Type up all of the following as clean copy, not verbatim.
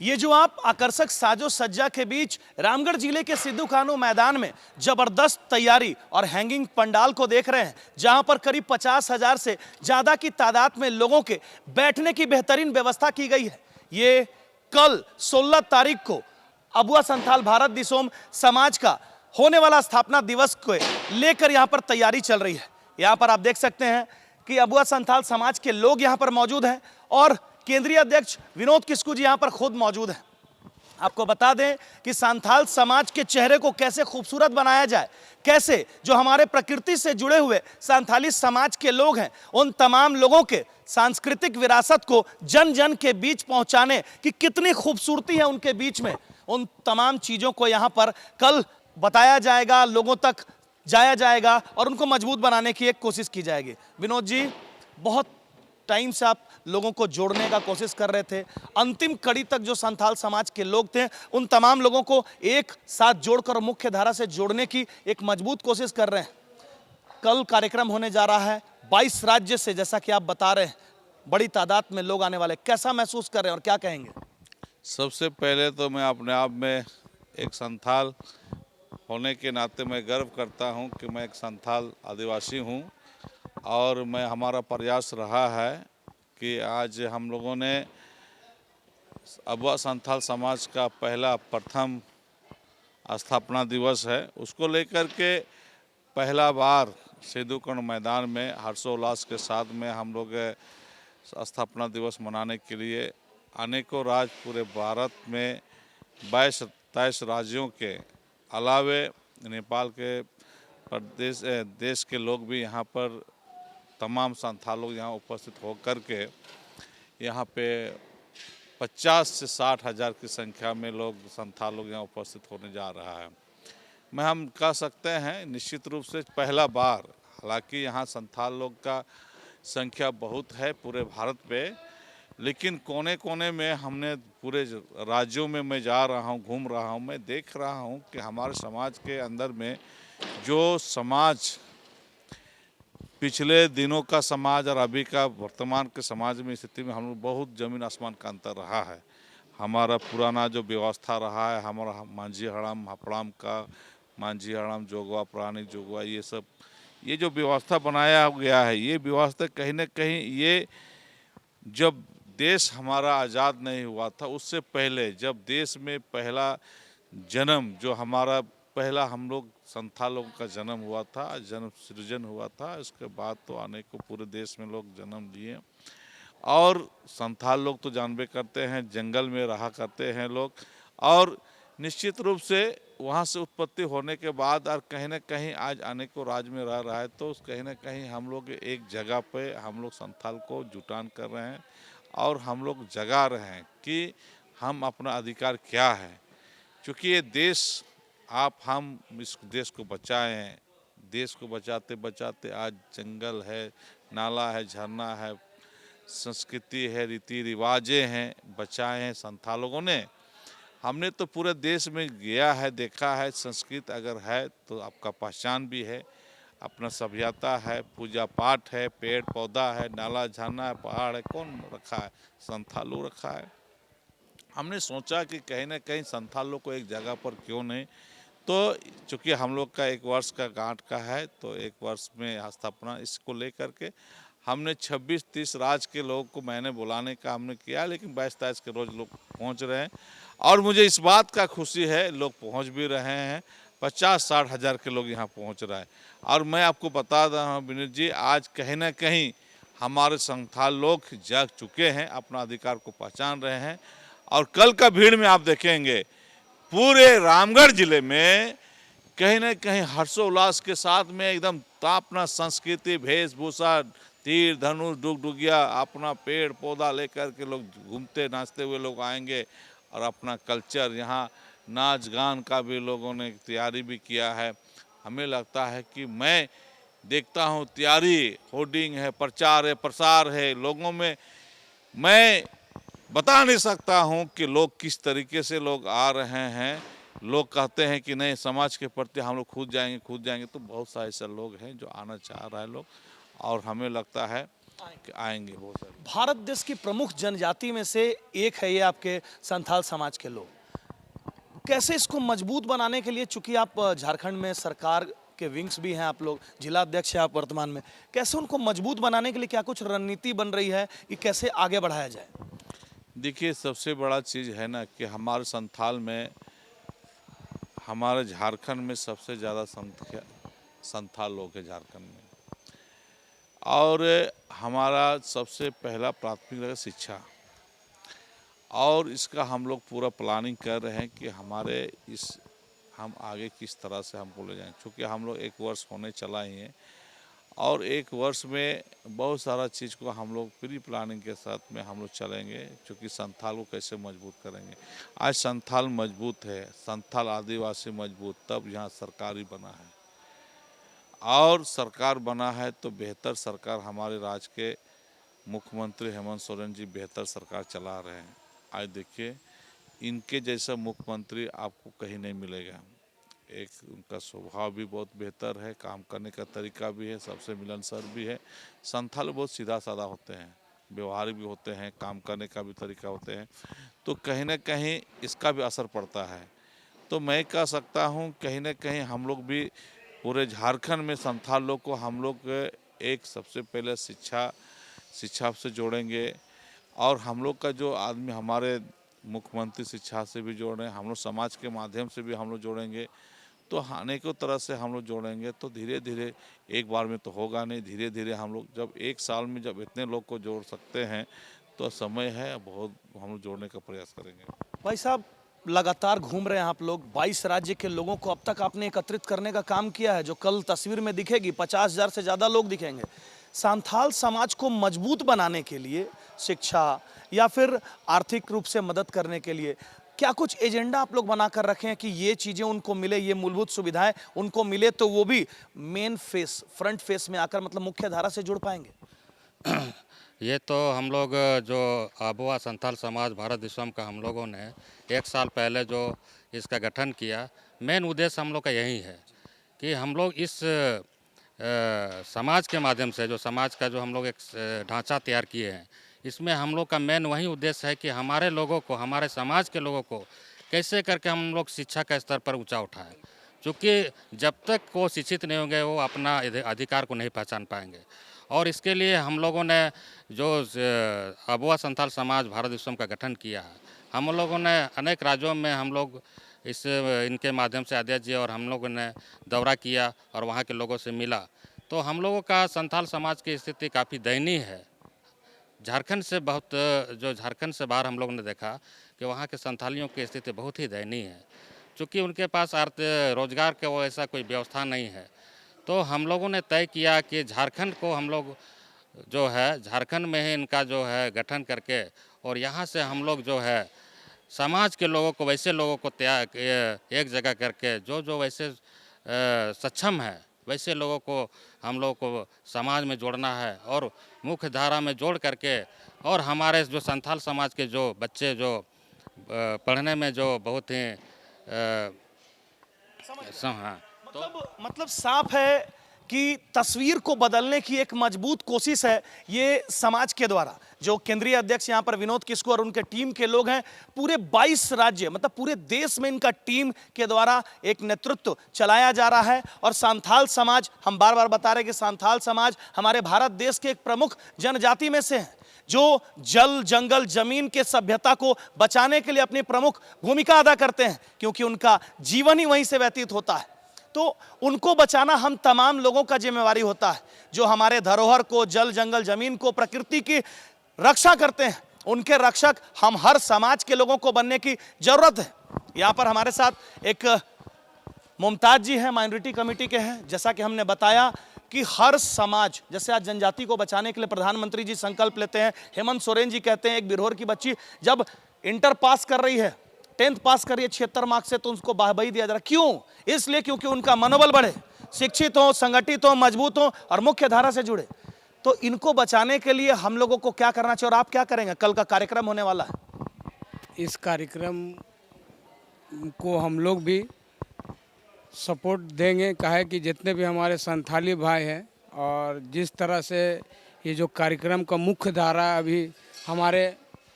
ये जो आप आकर्षक साजो सज्जा के बीच रामगढ़ जिले के सिद्धू कान्हू मैदान में जबरदस्त तैयारी और हैंगिंग पंडाल को देख रहे हैं, जहां पर करीब 50,000 से ज्यादा की तादाद में लोगों के बैठने की बेहतरीन व्यवस्था की गई है। ये कल 16 तारीख को अबुआ संथाल भारत दिसोम समाज का होने वाला स्थापना दिवस को लेकर यहां पर तैयारी चल रही है। यहां पर आप देख सकते हैं कि अबुआ संथाल समाज के लोग यहां पर मौजूद हैं और केंद्रीय अध्यक्ष विनोद किस्कू जी यहां पर खुद मौजूद हैं। आपको बता दें कि संथाल समाज के चेहरे को कैसे खूबसूरत बनाया जाए, कैसे जो हमारे प्रकृति से जुड़े हुए संथाली समाज के लोग हैं उन तमाम लोगों के सांस्कृतिक विरासत को जन जन के बीच पहुंचाने की कितनी खूबसूरती है उनके बीच में, उन तमाम चीजों को यहां पर कल बताया जाएगा, लोगों तक जाया जाएगा और उनको मजबूत बनाने की एक कोशिश की जाएगी। विनोद जी, बहुत टाइम से आप लोगों को जोड़ने का कोशिश कर रहे थे, अंतिम कड़ी तक जो संथाल समाज के लोग थे उन तमाम लोगों को एक साथ जोड़कर मुख्य धारा से जोड़ने की एक मजबूत कोशिश कर रहे हैं। कल कार्यक्रम होने जा रहा है 22 राज्य से, जैसा कि आप बता रहे हैं बड़ी तादाद में लोग आने वाले, कैसा महसूस कर रहे हैं और क्या कहेंगे? सबसे पहले तो मैं अपने आप में एक संथाल होने के नाते मैं गर्व करता हूं कि मैं एक संथाल आदिवासी हूं और हमारा प्रयास रहा है कि आज हम लोगों ने अबुआ संथाल समाज का प्रथम स्थापना दिवस है, उसको लेकर के पहला बार सिद्धू कान्हू मैदान में हर्षोल्लास के साथ में हम लोग स्थापना दिवस मनाने के लिए अनेकों राज्य पूरे भारत में 22-23 राज्यों के अलावे नेपाल के देश के लोग भी यहाँ पर तमाम संथाल लोग यहाँ उपस्थित होकर के यहाँ पे 50 से 60 हज़ार की संख्या में लोग संथाल लोग यहाँ उपस्थित होने जा रहा है। हम कह सकते हैं निश्चित रूप से पहला बार, हालांकि यहाँ संथाल लोग का संख्या बहुत है पूरे भारत पे, लेकिन कोने कोने में हमने पूरे राज्यों में मैं जा रहा हूँ, घूम रहा हूँ, मैं देख रहा हूँ कि हमारे समाज के अंदर में जो समाज पिछले दिनों का समाज और अभी का वर्तमान के समाज में स्थिति में हम लोग बहुत ज़मीन आसमान का अंतर रहा है। हमारा पुराना जो व्यवस्था रहा है, हमारा मांझी हड़ाम हपड़ाम का मांझी हड़ाम जोगवा पुरानी जोगवा ये जो व्यवस्था बनाया गया है, ये व्यवस्था कहीं ना कहीं ये जब देश हमारा आज़ाद नहीं हुआ था उससे पहले, जब देश में पहला जन्म जो हमारा पहला हम लोग संथालों का जन्म हुआ था, जन्म सृजन हुआ था, इसके बाद तो अनेकों पूरे देश में लोग जन्म लिए और संथाल लोग तो जानबे करते हैं जंगल में रहा करते हैं लोग और निश्चित रूप से वहाँ से उत्पत्ति होने के बाद और कहीं ना कहीं आज अनेकों राज्य में रह रहा है, तो कहीं ना कहीं हम लोग एक जगह पे हम लोग संथाल को जुटान कर रहे हैं और हम लोग जगा रहे हैं कि हम अपना अधिकार क्या है, क्योंकि ये देश हम इस देश को बचाए हैं। देश को बचाते बचाते आज जंगल है, नाला है, झरना है, संस्कृति है, रीति रिवाजें हैं, बचाए हैं संथाल लोगों ने। हमने तो पूरे देश में गया है, देखा है, संस्कृत अगर है तो आपका पहचान भी है, अपना सभ्यता है, पूजा पाठ है, पेड़ पौधा है, नाला झरना है, पहाड़ है, कौन रखा है? संथाल लोग रखा है। हमने सोचा कि कहीं ना कहीं संथाल लोग को एक जगह पर क्यों नहीं, तो चूँकि हम लोग का 1 वर्ष का गांठ का है तो 1 वर्ष में स्थापना इसको लेकर के हमने 26-30 राज्य के लोगों को मैंने बुलाने का हमने किया, लेकिन 22-23 के रोज लोग पहुंच रहे हैं और मुझे इस बात का खुशी है लोग पहुंच भी रहे हैं। 50-60 हज़ार के लोग यहाँ पहुंच रहे हैं और मैं आपको बता रहा हूँ विनीत जी, आज कहीं ना कहीं हमारे संथाल लोग जाग चुके हैं, अपना अधिकार को पहचान रहे हैं और कल का भीड़ में आप देखेंगे पूरे रामगढ़ जिले में कहीं ना कहीं हर्षोल्लास के साथ में एकदम अपना संस्कृति वेशभूषा तीर धनुष डुगडुगिया अपना पेड़ पौधा लेकर के लोग घूमते नाचते हुए लोग आएंगे और अपना कल्चर यहाँ नाच गान का भी लोगों ने तैयारी भी किया है। हमें लगता है कि मैं देखता हूँ तैयारी, होर्डिंग है, प्रचार है, प्रसार है लोगों में, मैं बता नहीं सकता हूँ कि लोग किस तरीके से लोग आ रहे हैं। लोग कहते हैं कि नहीं समाज के प्रति हम लोग खुद जाएंगे, तो बहुत सारे ऐसे लोग हैं जो आना चाह रहे हैं लोग और हमें लगता है कि आएंगे बहुत सारे। भारत देश की प्रमुख जनजाति में से एक है ये आपके संथाल समाज के लोग। कैसे इसको मजबूत बनाने के लिए, चूंकि आप झारखंड में सरकार के विंग्स भी हैं, आप लोग जिला अध्यक्ष हैं आप वर्तमान में, कैसे उनको मजबूत बनाने के लिए क्या कुछ रणनीति बन रही है कि कैसे आगे बढ़ाया जाए? देखिए, सबसे बड़ा चीज़ है ना कि हमारे संथाल में, हमारे झारखंड में सबसे ज़्यादा संख्या संथाल लोग हैं झारखंड में। और हमारा सबसे पहला प्राथमिकता है शिक्षा, और इसका हम लोग पूरा प्लानिंग कर रहे हैं कि हम आगे किस तरह से हमको ले जाएं, क्योंकि हम लोग 1 वर्ष होने चला ही है, और 1 वर्ष में बहुत सारा चीज़ को हम लोग प्री प्लानिंग के साथ में हम लोग चलेंगे, क्योंकि संथाल को कैसे मजबूत करेंगे। आज संथाल मजबूत है, संथाल आदिवासी मजबूत, तब यहाँ सरकार ही बना है, और सरकार बना है तो बेहतर सरकार, हमारे राज्य के मुख्यमंत्री हेमंत सोरेन जी बेहतर सरकार चला रहे हैं। आज देखिए, इनके जैसा मुख्यमंत्री आपको कहीं नहीं मिलेगा। एक उनका स्वभाव भी बहुत बेहतर है, काम करने का तरीका भी है, सबसे मिलनसार भी है। संथाल बहुत सीधा साधा होते हैं, व्यवहारिक भी होते हैं, काम करने का भी तरीका होते हैं, तो कहीं ना कहीं इसका भी असर पड़ता है। तो मैं कह सकता हूँ कहीं ना कहीं हम लोग भी पूरे झारखंड में संथाल लोग को हम लोग एक सबसे पहले शिक्षा से जोड़ेंगे, और हम लोग का जो आदमी हमारे मुख्यमंत्री शिक्षा से भी जोड़ रहे हैं, हम लोग समाज के माध्यम से भी हम लोग जोड़ेंगे, तो अनेकों तरह से हम लोग जोड़ेंगे। तो धीरे धीरे, एक बार में तो होगा नहीं, धीरे धीरे हम लोग जब 1 साल में जब इतने लोग को जोड़ सकते हैं तो समय है, बहुत हम लोग जोड़ने का प्रयास करेंगे। भाई साहब, लगातार घूम रहे हैं आप लोग, 22 राज्य के लोगों को अब तक आपने एकत्रित करने का काम किया है, जो कल तस्वीर में दिखेगी 50,000 से ज़्यादा लोग दिखेंगे। संथाल समाज को मजबूत बनाने के लिए शिक्षा या फिर आर्थिक रूप से मदद करने के लिए क्या कुछ एजेंडा आप लोग बना कर रखे हैं कि ये चीज़ें उनको मिले, ये मूलभूत सुविधाएं उनको मिले, तो वो भी मेन फेस, फ्रंट फेस में आकर, मतलब मुख्य धारा से जुड़ पाएंगे? ये तो हम लोग जो आबुआ संथाल समाज भारत विश्वम का हम लोगों ने 1 साल पहले जो इसका गठन किया, मेन उद्देश्य हम लोग का यही है कि हम लोग इस समाज के माध्यम से, जो समाज का जो हम लोग एक ढांचा तैयार किए हैं, इसमें हम लोग का मेन वही उद्देश्य है कि हमारे लोगों को, हमारे समाज के लोगों को कैसे करके हम लोग शिक्षा का स्तर पर ऊंचा उठाएं, क्योंकि जब तक वो शिक्षित नहीं होंगे वो अपना अधिकार को नहीं पहचान पाएंगे। और इसके लिए हम लोगों ने जो आबुआ संथाल समाज भारत विश्वम का गठन किया है, हम लोगों ने अनेक राज्यों में हम लोग इनके माध्यम से अध्यक्ष जी और हम लोगों ने दौरा किया और वहाँ के लोगों से मिला, तो हम लोगों का संथाल समाज की स्थिति काफ़ी दयनीय है। झारखंड से बाहर हम लोगों ने देखा कि वहाँ के संथालियों की स्थिति बहुत ही दयनीय है, क्योंकि उनके पास रोजगार के वो ऐसा कोई व्यवस्था नहीं है। तो हम लोगों ने तय किया कि झारखंड को हम लोग जो है, झारखंड में ही इनका जो है गठन करके, और यहाँ से हम लोग जो है समाज के लोगों को, वैसे लोगों को एक जगह करके, जो वैसे सक्षम है वैसे लोगों को हम लोगों को समाज में जोड़ना है, और मुख्य धारा में जोड़ करके, और हमारे जो संथाल समाज के जो बच्चे जो पढ़ने में जो बहुत ही हाँ, मतलब साफ है कि तस्वीर को बदलने की एक मजबूत कोशिश है ये समाज के द्वारा। जो केंद्रीय अध्यक्ष यहाँ पर विनोद किस्कू और उनके टीम के लोग हैं, पूरे 22 राज्य, मतलब पूरे देश में इनका टीम के द्वारा एक नेतृत्व चलाया जा रहा है। और संथाल समाज, हम बार बार बता रहे हैं कि संथाल समाज हमारे भारत देश के एक प्रमुख जनजाति में से है, जो जल, जंगल, जमीन के सभ्यता को बचाने के लिए अपनी प्रमुख भूमिका अदा करते हैं, क्योंकि उनका जीवन ही वहीं से व्यतीत होता है। तो उनको बचाना हम तमाम लोगों का जिम्मेवारी होता है, जो हमारे धरोहर को, जल, जंगल, जमीन को, प्रकृति की रक्षा करते हैं। उनके रक्षक हम हर समाज के लोगों को बनने की जरूरत है। यहाँ पर हमारे साथ एक मुमताज जी हैं, माइनॉरिटी कमेटी के हैं। जैसा कि हमने बताया कि हर समाज, जैसे आज जनजाति को बचाने के लिए प्रधानमंत्री जी संकल्प लेते हैं, हेमंत सोरेन जी कहते हैं, एक बिरहोर की बच्ची जब इंटर पास कर रही है, 10th पास करिए 76 मार्क्स से, तो उसको वाहवाही दिया जा रहा है। क्यों? इसलिए क्योंकि उनका मनोबल बढ़े, शिक्षित हो, संगठित हो, मजबूत हो और मुख्य धारा से जुड़े। तो इनको बचाने के लिए हम लोगों को क्या करना चाहिए और आप क्या करेंगे? कल का कार्यक्रम होने वाला है। इस कार्यक्रम को हम लोग भी सपोर्ट देंगे, कहे कि जितने भी हमारे संथाली भाई हैं और जिस तरह से ये जो कार्यक्रम का मुख्य धारा अभी हमारे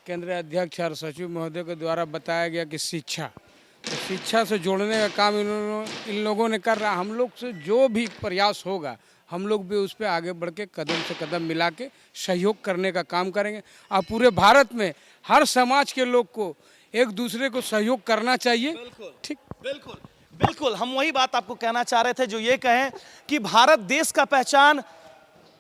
केंद्रीय अध्यक्ष और सचिव महोदय के द्वारा बताया गया कि शिक्षा, तो शिक्षा से जोड़ने का काम इन लोगों ने कर रहा। हम लोग से जो भी प्रयास होगा हम लोग भी उस पर आगे बढ़ के कदम से कदम मिला के सहयोग करने का काम करेंगे। और पूरे भारत में हर समाज के लोग को एक दूसरे को सहयोग करना चाहिए। ठीक, बिल्कुल बिल्कुल, हम वही बात आपको कहना चाह रहे थे जो ये कहें कि भारत देश का पहचान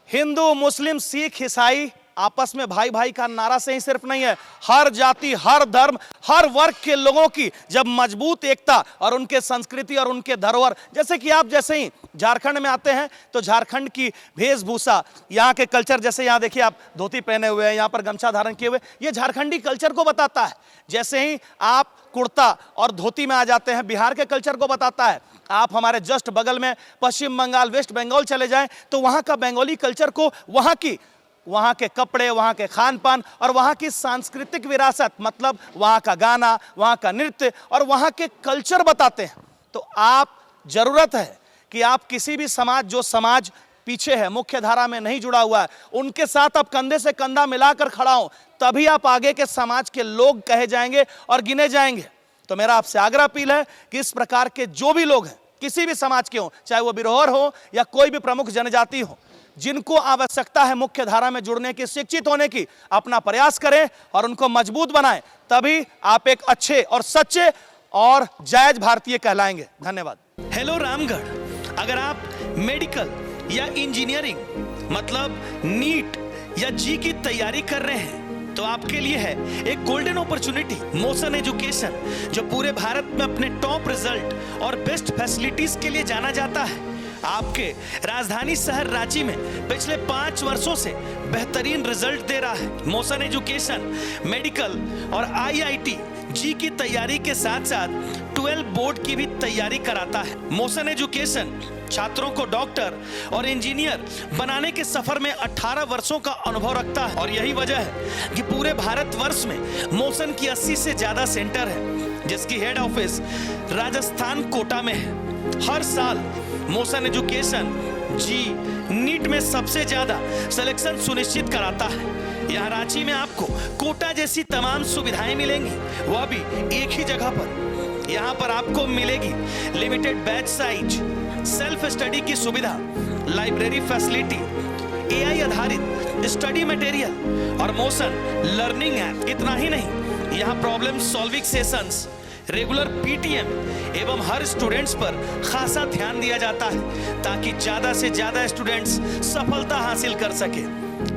हिंदू, मुस्लिम, सिख, ईसाई आपस में भाई भाई का नारा से ही सिर्फ नहीं है, हर जाति, हर धर्म, हर वर्ग के लोगों की जब मजबूत एकता और उनके संस्कृति और उनके धरोहर, जैसे कि आप जैसे ही झारखंड में आते हैं तो झारखंड की वेशभूषा, यहाँ के कल्चर, जैसे यहाँ देखिए आप धोती पहने हुए हैं, यहाँ पर गमछा धारण किए हुए, ये झारखंडी कल्चर को बताता है। जैसे ही आप कुर्ता और धोती में आ जाते हैं, बिहार के कल्चर को बताता है। आप हमारे जस्ट बगल में पश्चिम बंगाल, वेस्ट बंगाल चले जाएं तो वहाँ का बंगाली कल्चर को, वहाँ के कपड़े, वहाँ के खान पान और वहाँ की सांस्कृतिक विरासत, मतलब वहाँ का गाना, वहाँ का नृत्य और वहाँ के कल्चर बताते हैं। तो आप, जरूरत है कि आप किसी भी समाज, जो समाज पीछे है, मुख्य धारा में नहीं जुड़ा हुआ है, उनके साथ आप कंधे से कंधा मिलाकर खड़ा हो, तभी आप आगे के समाज के लोग कहे जाएंगे और गिने जाएंगे। तो मेरा आपसे आग्रह अपील है कि इस प्रकार के जो भी लोग हैं, किसी भी समाज के हों, चाहे वो बिरहोर हो या कोई भी प्रमुख जनजाति हो, जिनको आवश्यकता है मुख्य धारा में जुड़ने की, शिक्षित होने की, अपना प्रयास करें और उनको मजबूत बनाएं, तभी आप एक अच्छे और सच्चे और जायज भारतीय कहलाएंगे। धन्यवाद। हेलो रामगढ़, अगर आप मेडिकल या इंजीनियरिंग, मतलब नीट या जी की तैयारी कर रहे हैं तो आपके लिए है एक गोल्डन अपॉर्चुनिटी, मोशन एजुकेशन, जो पूरे भारत में अपने टॉप रिजल्ट और बेस्ट फैसिलिटीज के लिए जाना जाता है। आपके राजधानी शहर रांची में पिछले 5 वर्षों से बेहतरीन रिजल्ट दे रहा है। मोशन एजुकेशन मेडिकल और IIT जी की तैयारी के साथ साथ 12 बोर्ड की भी तैयारी कराता है। मोशन एजुकेशन छात्रों को डॉक्टर और इंजीनियर बनाने के सफर में 18 वर्षों का अनुभव रखता है और यही वजह है कि पूरे भारतवर्ष में मोशन की 80 से ज्यादा सेंटर है, जिसकी हेड ऑफिस राजस्थान कोटा में है। हर साल मोशन एजुकेशन जी नीट में सबसे ज्यादा सिलेक्शन सुनिश्चित कराता है। यहाँ रांची में आपको कोटा जैसी तमाम सुविधाएं मिलेंगी, वह भी एक ही जगह पर। यहाँ पर आपको मिलेगी limited batch size, self study की सुविधा, लाइब्रेरी फैसिलिटी, AI आधारित स्टडी मटेरियल और मोशन लर्निंग ऐप। इतना ही नहीं, यहाँ problem solving sessions, regular PTM एवं हर स्टूडेंट्स पर खासा ध्यान दिया जाता है ताकि ज्यादा से ज्यादा स्टूडेंट्स सफलता हासिल कर सके।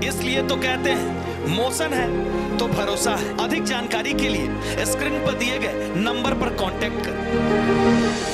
इसलिए तो कहते हैं मोशन है तो भरोसा है। अधिक जानकारी के लिए स्क्रीन पर दिए गए नंबर पर कांटेक्ट करें।